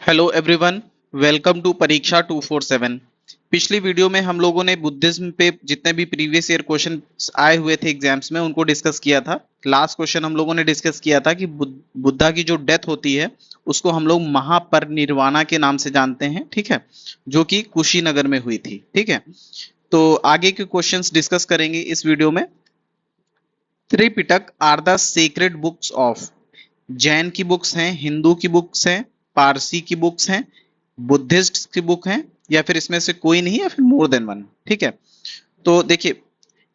Hello everyone, welcome to परीक्षा 247। पिछली video में हम लोगों ने बुद्धिज्म पे जितने भी प्रीवियस ईयर क्वेश्चन आए हुए थे एग्जाम्स में उनको डिस्कस किया था। लास्ट क्वेश्चन हम लोगों ने डिस्कस किया था कि बुद्धा की जो डेथ होती है उसको हम लोग महापरिनिर्वाणा के नाम से जानते हैं, ठीक है, जो कि कुशीनगर में हुई थी। ठीक है, तो आगे के क्वेश्चंस डिस्कस करेंगे इस वीडियो में। Tripitaka are the sacred books of, Jain की बुक्स हैं, हिंदू की बुक्स हैं, पारसी की बुक्स हैं, बुद्धिस्ट की बुक हैं, या फिर इसमें से कोई नहीं, या फिर मोर देन वन। ठीक है, तो देखिए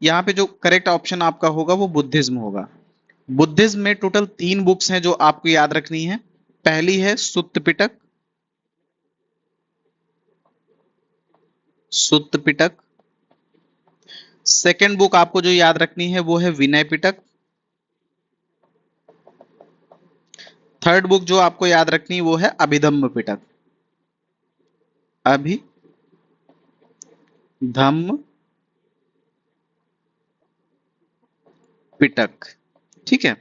यहाँ पे जो करेक्ट ऑप्शन आपका होगा वो बुद्धिज्म होगा। बुद्धिज्म में टोटल 3 बुक्स हैं जो आपको याद रखनी है। पहली है सुत्त पिटक, सुत्त पिटक। सेकेंड बुक आपको जो याद रखनी है वो है विनय पिटक। थर्ड बुक जो आपको याद रखनी है वो है अभिधम्म पिटक, अभिधम्म पिटक। ठीक है,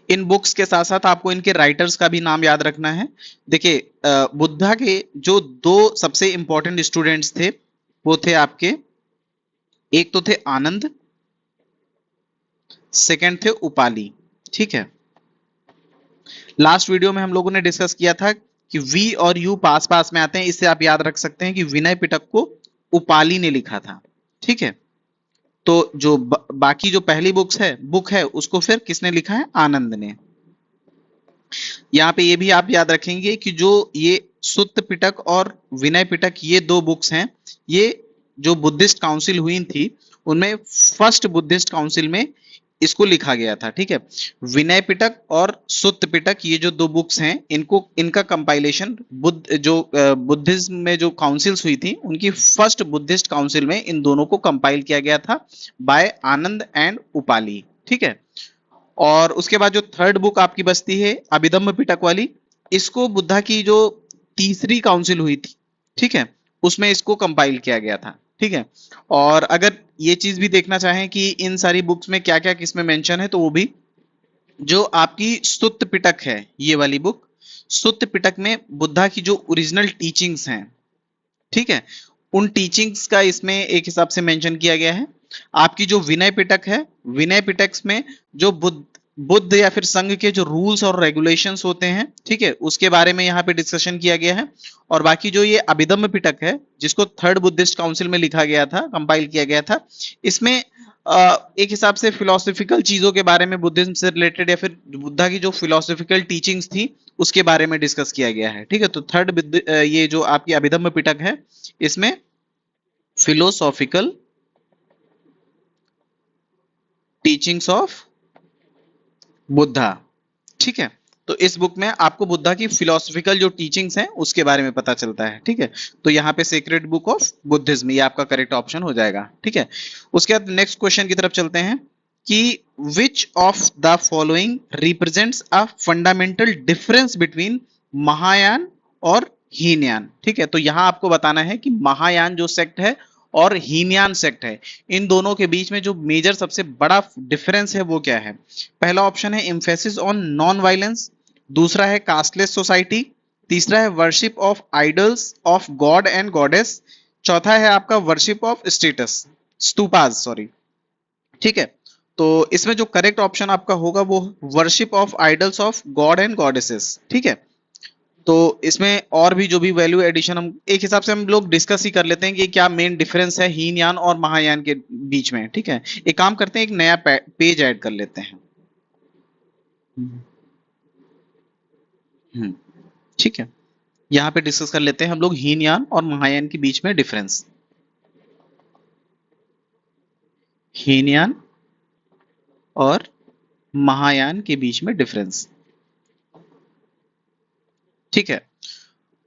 इन बुक्स के साथ साथ आपको इनके राइटर्स का भी नाम याद रखना है। देखिए बुद्धा के जो 2 सबसे इंपॉर्टेंट स्टूडेंट्स थे वो थे आपके, एक तो थे आनंद, सेकंड थे उपाली। ठीक है, लास्ट वीडियो में हम लोगों ने डिस्कस किया था कि वी और यू पास पास में आते हैं, इससे आप याद रख सकते हैं कि विनय पिटक को उपाली ने लिखा था। ठीक है, तो जो बाकी जो पहली बुक है उसको फिर किसने लिखा है? आनंद ने। यहाँ पे ये भी आप याद रखेंगे कि जो ये सुत्त पिटक और विनय पिटक ये 2 बुक्स हैं, ये जो बुद्धिस्ट काउंसिल हुई थी उनमें फर्स्ट बुद्धिस्ट काउंसिल में इसको लिखा गया था। ठीक है, विनय पिटक और सुत्त पिटक ये जो 2 बुक्स हैं इनका कंपाइलेशन बुद्धिज्म में जो काउंसिल्स हुई थी उनकी फर्स्ट बुद्धिस्ट काउंसिल में इन दोनों को कंपाइल किया गया था बाय आनंद एंड उपाली। ठीक है, और उसके बाद जो थर्ड बुक आपकी बचती है अभिधम्म पिटक वाली, इसको बुद्धा की जो तीसरी काउंसिल हुई थी, ठीक है, उसमें इसको कंपाइल किया गया था। ठीक है, और अगर ये चीज भी देखना चाहें कि इन सारी बुक्स में क्या क्या किसमें मेंशन है, तो वो भी जो आपकी सुत्त पिटक है ये वाली बुक, सुत्त पिटक में बुद्धा की जो ओरिजिनल टीचिंग्स हैं, ठीक है, उन टीचिंग्स का इसमें एक हिसाब से मेंशन किया गया है। आपकी जो विनय पिटक है, विनय पिटक में जो बुद्ध या फिर संघ के जो रूल्स और रेगुलेशंस होते हैं, ठीक है, उसके बारे में यहाँ पे डिस्कशन किया गया है। और बाकी जो ये अभिधम्म पिटक है जिसको थर्ड बुद्धिस्ट काउंसिल में लिखा गया था, कंपाइल किया गया था, इसमें एक हिसाब से फिलोसॉफिकल चीजों के बारे में, बुद्धिज्म से रिलेटेड या फिर बुद्धा की जो फिलोसॉफिकल टीचिंग्स थी उसके बारे में डिस्कस किया गया है। ठीक है, तो ये जो आपकी अभिधम्म पिटक है इसमें फिलोसॉफिकल टीचिंग्स ऑफ बुद्धा। ठीक है, तो इस बुक में आपको बुद्धा की फिलोसॉफिकल जो टीचिंग्स हैं उसके बारे में पता चलता है। ठीक है, तो यहाँ पे सीक्रेट बुक ऑफ बुद्धिज्म ये आपका करेक्ट ऑप्शन हो जाएगा। ठीक है, उसके बाद नेक्स्ट क्वेश्चन की तरफ चलते हैं कि which of the following represents a fundamental difference between Mahayana और हीनयान। ठीक है, तो यहाँ आपको बताना है कि महायान जो सेक्ट है और हीनयान सेक्ट है, इन दोनों के बीच में जो मेजर सबसे बड़ा डिफरेंस है वो क्या है। पहला ऑप्शन है एम्फेसिस ऑन नॉन वायलेंस, दूसरा है कास्टलेस सोसाइटी, तीसरा है worship of idols of God and goddess, चौथा है आपका worship of status stupas, sorry. ठीक है, तो इसमें जो करेक्ट ऑप्शन आपका होगा वो worship of idols of God and goddesses. ठीक है, तो इसमें और भी जो भी वैल्यू एडिशन हम एक हिसाब से हम लोग डिस्कस ही कर लेते हैं कि क्या मेन डिफरेंस है हीनयान और महायान के बीच में। ठीक है, एक काम करते हैं, एक नया पेज ऐड कर लेते हैं। ठीक है, यहाँ पे डिस्कस कर लेते हैं हम लोग हीनयान और महायान के बीच में डिफरेंस। हीनयान और महायान के बीच में डिफरेंस। ठीक है,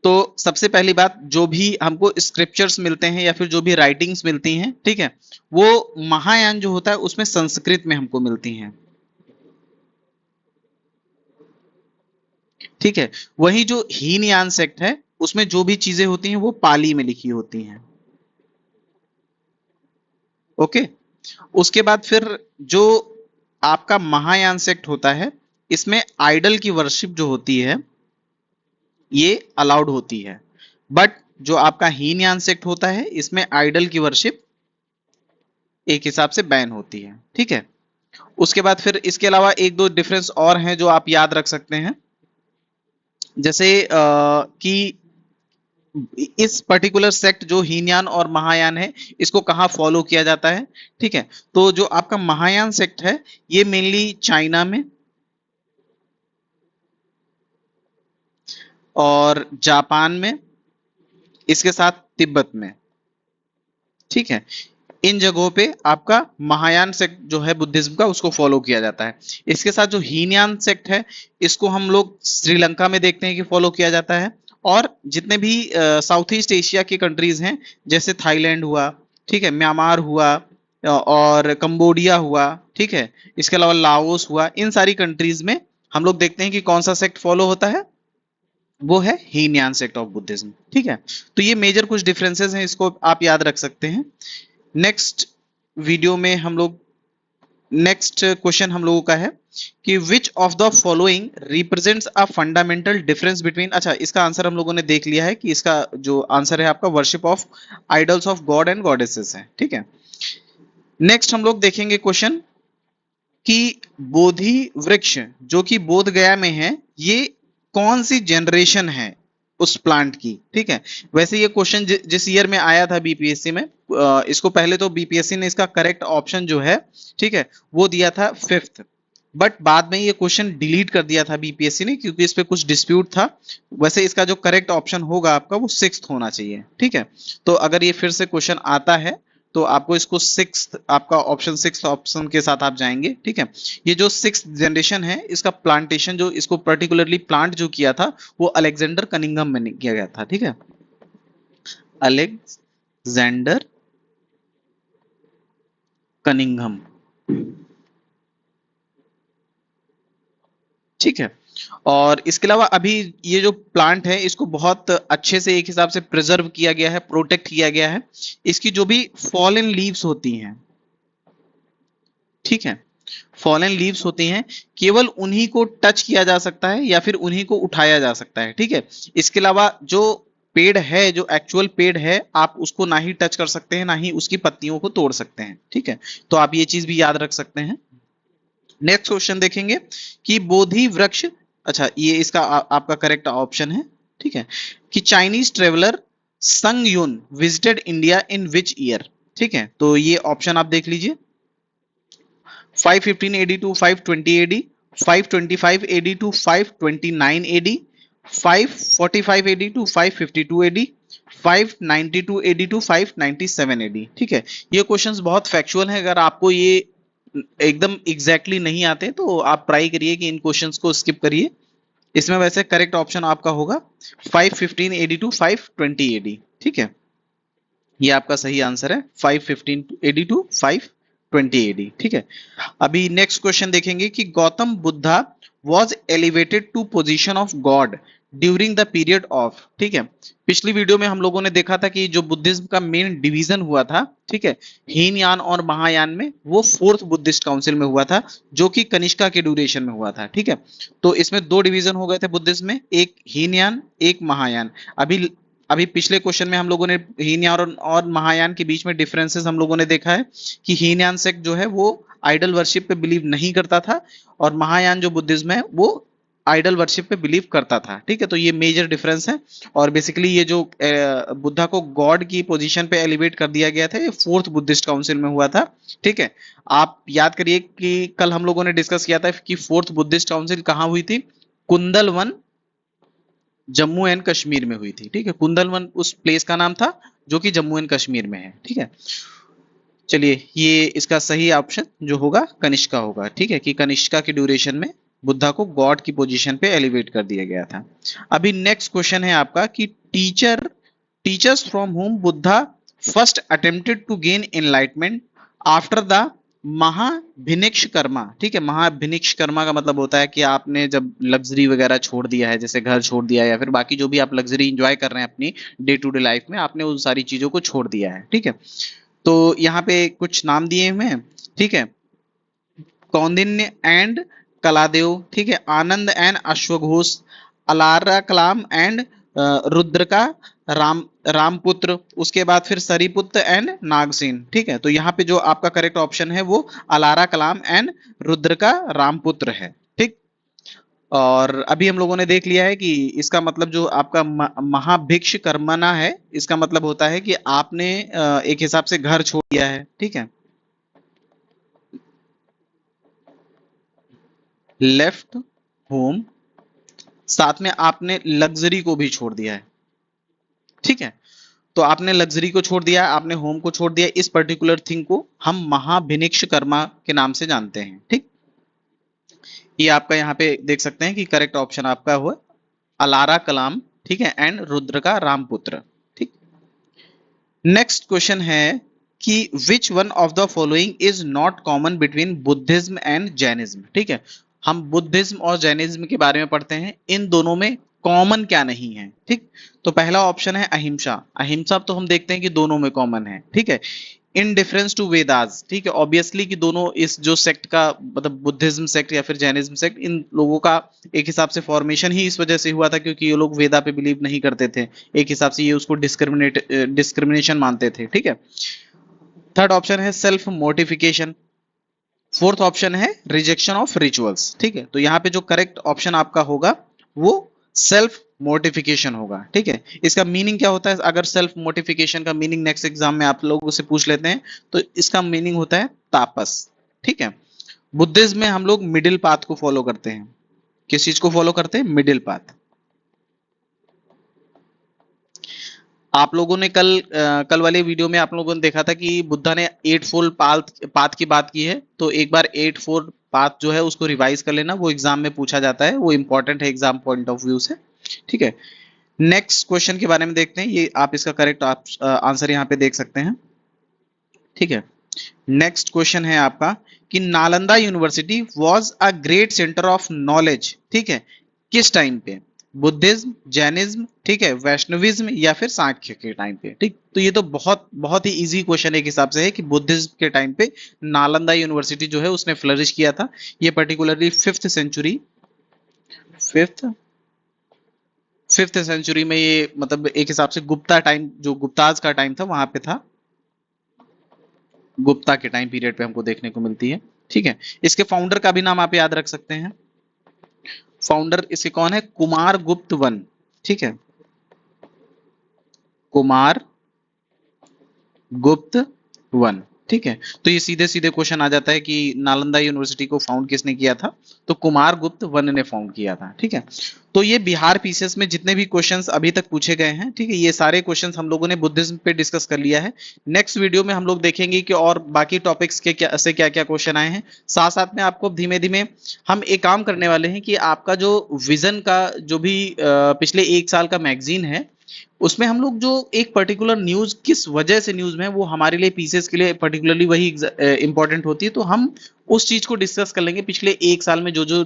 तो सबसे पहली बात, जो भी हमको स्क्रिप्चर्स मिलते हैं या फिर जो भी राइटिंग्स मिलती हैं, ठीक है, वो महायान जो होता है उसमें संस्कृत में हमको मिलती हैं। ठीक है, वही जो हीनयान सेक्ट है उसमें जो भी चीजें होती हैं वो पाली में लिखी होती हैं। ओके, उसके बाद फिर जो आपका महायान सेक्ट होता है इसमें आइडल की वर्शिप जो होती है ये अलाउड होती है। बट जो आपका हीनयान सेक्ट होता है इसमें आइडल की वर्शिप एक हिसाब से बैन होती है। ठीक है, उसके बाद फिर इसके अलावा एक दो डिफरेंस और हैं जो आप याद रख सकते हैं, जैसे कि इस पर्टिकुलर सेक्ट जो हीनयान और महायान है इसको कहाँ फॉलो किया जाता है। ठीक है, तो जो आपका महायान सेक्ट है ये मेनली चाइना में और जापान में, इसके साथ तिब्बत में। ठीक है, इन जगहों पे आपका महायान सेक्ट जो है बुद्धिज्म का उसको फॉलो किया जाता है। इसके साथ जो हीनयान सेक्ट है इसको हम लोग श्रीलंका में देखते हैं कि फॉलो किया जाता है, और जितने भी साउथ ईस्ट एशिया की कंट्रीज हैं जैसे थाईलैंड हुआ, ठीक है, म्यांमार हुआ, और कंबोडिया हुआ, ठीक है, इसके अलावा लाओस हुआ, इन सारी कंट्रीज में हम लोग देखते हैं कि कौन सा सेक्ट फॉलो होता है, वो है हीनयान सेक्ट ऑफ बुद्धिज्म। ठीक है, तो ये मेजर कुछ डिफरेंसेस हैं, इसको आप याद रख सकते हैं। नेक्स्ट वीडियो में हम लोग, नेक्स्ट क्वेश्चन हम लोगों का है कि which of the following represents a fundamental difference between, अच्छा इसका आंसर हम लोगों ने देख लिया है कि इसका जो आंसर है आपका worship of idols of God and goddesses है। ठीक है, नेक्स्ट हम लोग देखेंगे क्वेश्चन कि बोधि वृक्ष जो कि बोध गया में है ये कौन सी जनरेशन है उस प्लांट की। ठीक है, वैसे ये क्वेश्चन जिस ईयर में आया था बीपीएससी में, इसको पहले तो बीपीएससी ने इसका करेक्ट ऑप्शन जो है, ठीक है, वो दिया था 5th, बट बाद में ये क्वेश्चन डिलीट कर दिया था बीपीएससी ने क्योंकि इस पे कुछ डिस्प्यूट था। वैसे इसका जो करेक्ट ऑप्शन होगा आपका वो 6th होना चाहिए। ठीक है, तो अगर ये फिर से क्वेश्चन आता है तो आपको इसको 6th, आपका ऑप्शन 6th ऑप्शन के साथ आप जाएंगे। ठीक है, ये जो 6th जनरेशन है इसका प्लांटेशन जो इसको पर्टिकुलरली प्लांट जो किया था वो अलेक्जेंडर कनिंघम में किया गया था। ठीक है, अलेक्जेंडर कनिंघम। ठीक है, और इसके अलावा अभी ये जो प्लांट है इसको बहुत अच्छे से एक हिसाब से प्रिजर्व किया गया है, प्रोटेक्ट किया गया है। इसकी जो भी फॉलन लीव्स होती हैं, ठीक है, फॉलन लीव्स होती हैं, केवल उन्हीं को टच किया जा सकता है या फिर उन्हीं को उठाया जा सकता है। ठीक है, इसके अलावा जो पेड़ है, जो एक्चुअल पेड़ है, आप उसको ना ही टच कर सकते हैं ना ही उसकी पत्तियों को तोड़ सकते हैं। ठीक है, तो आप ये चीज भी याद रख सकते हैं। नेक्स्ट क्वेश्चन देखेंगे कि बोधि वृक्ष, अच्छा ये इसका आपका करेक्ट ऑप्शन है। ठीक है, कि Chinese traveller Sung Yun visited India in which year. ठीक है, तो ये ऑप्शन आप देख लीजिए, 515 AD to 520 AD, 525 AD to 529 AD, 545 AD to 552 AD, 592 AD to 597 AD. ठीक है, ये क्वेश्चंस बहुत फैक्चुअल हैं, अगर आपको ये एकदम एग्जैक्टली नहीं आते तो आप ट्राई करिए कि इन क्वेश्चंस को स्किप करिए। इसमें वैसे करेक्ट ऑप्शन आपका होगा 515 एडी टू 520 एडी। ठीक है, ये आपका सही आंसर है, 515 एडी टू 520 एडी। ठीक है, अभी नेक्स्ट क्वेश्चन देखेंगे कि Gautam Buddha was elevated to position of God during the period of. ठीक है, पिछली वीडियो में हम लोगों ने देखा था कि जो बुद्धिज्म का मेन डिवीजन हुआ था, ठीक है, हीनयान और महायान में, वो 4th बुद्धिस्ट काउंसिल में हुआ था जो कि कनिष्का के ड्यूरेशन में हुआ था। ठीक है, तो इसमें 2 डिवीजन हो गए थे बुद्धिज्म में, एक हीनयान एक महायान। अभी अभी पिछले क्वेश्चन में हम लोगों ने हीनयान और महायान के बीच में डिफरेंसेस हम लोगों ने देखा है कि हीनयान सेक्ट जो है वो आइडल वर्शिप पे बिलीव नहीं करता था और महायान जो बुद्धिज्म है वो आइडल वर्शिप पे बिलीव करता था। ठीक है, तो ये मेजर डिफरेंस है, और बेसिकली ये जो बुद्धा को गॉड की पोजीशन पे एलिवेट कर दिया गया था ये 4th बुद्धिस्ट काउंसिल में हुआ था। ठीक है, आप याद करिए कि कल हम लोगों ने डिस्कस किया था कि 4th बुद्धिस्ट काउंसिल कहाँ हुई थी, कुंदलवन जम्मू एंड कश्मीर में हुई थी। ठीक है, कुंदलवन उस प्लेस का नाम था जो कि जम्मू एंड कश्मीर में है। ठीक है, चलिए ये इसका सही ऑप्शन जो होगा कनिष्का होगा। ठीक है, कि कनिष्का के ड्यूरेशन में बुद्धा को गॉड की पोजीशन पे एलिवेट कर दिया गया था। अभी नेक्स्ट क्वेश्चन है आपका कि teachers from whom Buddha first attempted to gain enlightenment after the महाभिनिष्कर्मा। ठीक है, महाभिनिष्कर्मा का मतलब होता है कि आपने जब लग्जरी वगैरह छोड़ दिया है, जैसे घर छोड़ दिया है या फिर बाकी जो भी आप लग्जरी एंजॉय कर रहे हैं अपनी डे टू डे लाइफ में, आपने उन सारी चीजों को छोड़ दिया है। ठीक है, तो यहाँ पे कुछ नाम दिए हुए हैं। ठीक है, कौंडिन्य एंड कलादेव, ठीक है, आनंद एंड अश्वघोष, अलारा कलाम एंड रुद्र का रामपुत्र, उसके बाद फिर सरीपुत्र एंड नागसेन। ठीक है, तो यहाँ पे जो आपका करेक्ट ऑप्शन है वो ALARA Kalam and Rudraka रामपुत्र है। ठीक, और अभी हम लोगों ने देख लिया है कि इसका मतलब जो आपका महाभिक्ष कर्मणा है, इसका मतलब होता है कि आपने एक हिसाब से घर छोड़ दिया है। ठीक है, लेफ्ट होम, साथ में आपने लग्जरी को भी छोड़ दिया है। ठीक है, तो आपने लग्जरी को छोड़ दिया, आपने होम को छोड़ दिया, इस पर्टिकुलर थिंग को हम महाभिनिक्ष कर्मा के नाम से जानते हैं। ठीक, ये आपका यहाँ पे देख सकते हैं कि करेक्ट ऑप्शन आपका हुआ अलारा कलाम। ठीक है, एंड रुद्र का रामपुत्र। ठीक, नेक्स्ट क्वेश्चन है कि which one of the following is not common between Buddhism and Jainism. ठीक है, हम बुद्धिज्म और जैनिज्म के बारे में पढ़ते हैं, इन दोनों में कॉमन क्या नहीं है। ठीक, तो पहला ऑप्शन है अहिंसा। अहिंसा तो हम देखते हैं कि दोनों में कॉमन है। ठीक है, इन डिफरेंस टू वेदास। ठीक है, ऑब्वियसली कि दोनों इस जो सेक्ट का मतलब बुद्धिज्म सेक्ट या फिर जैनिज्म सेक्ट, इन लोगों का एक हिसाब से फॉर्मेशन ही इस वजह से हुआ था क्योंकि ये लोग वेदा पे बिलीव नहीं करते थे, एक हिसाब से ये उसको डिस्क्रिमिनेशन मानते थे। ठीक है, थर्ड ऑप्शन है सेल्फ मोर्टिफिकेशन। फोर्थ ऑप्शन है रिजेक्शन ऑफ रिचुअल्स। ठीक है, तो यहाँ पे जो करेक्ट ऑप्शन आपका होगा वो सेल्फ मोर्टिफिकेशन होगा। ठीक है, इसका मीनिंग क्या होता है? अगर सेल्फ मोर्टिफिकेशन का मीनिंग नेक्स्ट एग्जाम में आप लोगों से पूछ लेते हैं तो इसका मीनिंग होता है तापस। ठीक है, बुद्धिज्म में हम लोग मिडिल पाथ को फॉलो करते हैं। किस चीज को फॉलो करते हैं? Middle path. आप लोगों ने कल वाले वीडियो में आप लोगों ने देखा था कि बुद्धा ने 8 फोल्ड पाथ की बात की है, तो एक बार 8 फोल्ड पाथ जो है उसको रिवाइज कर लेना, वो एग्जाम में पूछा जाता है, वो इंपॉर्टेंट है एग्जाम पॉइंट ऑफ व्यू से। ठीक है, नेक्स्ट क्वेश्चन के बारे में देखते हैं, ये आप इसका करेक्ट आंसर यहाँ पे देख सकते हैं। ठीक है, नेक्स्ट क्वेश्चन है आपका कि Nalanda university was a great centre of knowledge. ठीक है, किस टाइम पे? बुद्धिज्म, जैनिज्म, ठीक है, वैष्णविज्म या फिर सांख्य के टाइम पे। ठीक, तो ये तो बहुत बहुत ही इजी क्वेश्चन एक हिसाब से है कि बुद्धिज्म के टाइम पे नालंदा यूनिवर्सिटी जो है उसने फ्लरिश किया था। ये पर्टिकुलरली फिफ्थ सेंचुरी में ये मतलब एक हिसाब से गुप्ता टाइम, जो गुप्ताज का टाइम था वहां पे था, गुप्ता के टाइम पीरियड पे हमको देखने को मिलती है। ठीक है, इसके फाउंडर का भी नाम आप याद रख सकते हैं। फाउंडर इसके कौन है? कुमार गुप्त वन। ठीक है, कुमार गुप्त वन। ठीक है, तो ये सीधे सीधे क्वेश्चन आ जाता है कि नालंदा यूनिवर्सिटी को फाउंड किसने किया था? तो कुमार गुप्त वन ने फाउंड किया था। ठीक है, तो ये बिहार पीसीएस में जितने भी क्वेश्चंस अभी तक पूछे गए हैं, ठीक है, ये सारे क्वेश्चंस हम लोगों ने बुद्धिज्म पे डिस्कस कर लिया है। नेक्स्ट वीडियो में हम लोग देखेंगे कि और बाकी टॉपिक्स के क्या से क्या क्या क्वेश्चन आए हैं। साथ साथ में आपको धीमे धीमे हम एक काम करने वाले हैं कि आपका जो विजन का जो भी पिछले 1 साल का मैगजीन है, उसमें हम लोग जो एक पर्टिकुलर न्यूज किस वजह से न्यूज में वो हमारे लिए पीसेस के लिए पर्टिकुलरली वही इंपॉर्टेंट होती है, तो हम उस चीज को डिस्कस कर लेंगे। पिछले 1 साल में जो जो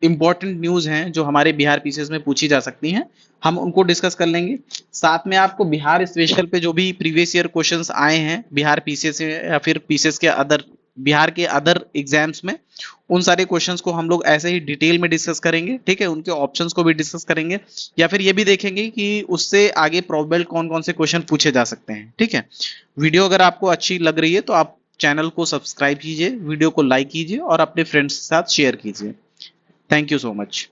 इंपॉर्टेंट न्यूज हैं जो हमारे बिहार पीसेस में पूछी जा सकती हैं, हम उनको डिस्कस कर लेंगे। साथ में आपको बिहार स्पेशल पे जो भी प्रीवियस ईयर क्वेश्चंस आए हैं बिहार पीसीएस से या फिर पीसीएस के अदर बिहार के अदर एग्जाम्स में, उन सारे क्वेश्चंस को हम लोग ऐसे ही डिटेल में डिस्कस करेंगे। ठीक है, उनके ऑप्शंस को भी डिस्कस करेंगे या फिर ये भी देखेंगे कि उससे आगे प्रोबेबल कौन कौन से क्वेश्चन पूछे जा सकते हैं। ठीक है, वीडियो अगर आपको अच्छी लग रही है तो आप चैनल को सब्सक्राइब कीजिए, वीडियो को लाइक कीजिए और अपने फ्रेंड्स के साथ शेयर कीजिए। Thank you so much.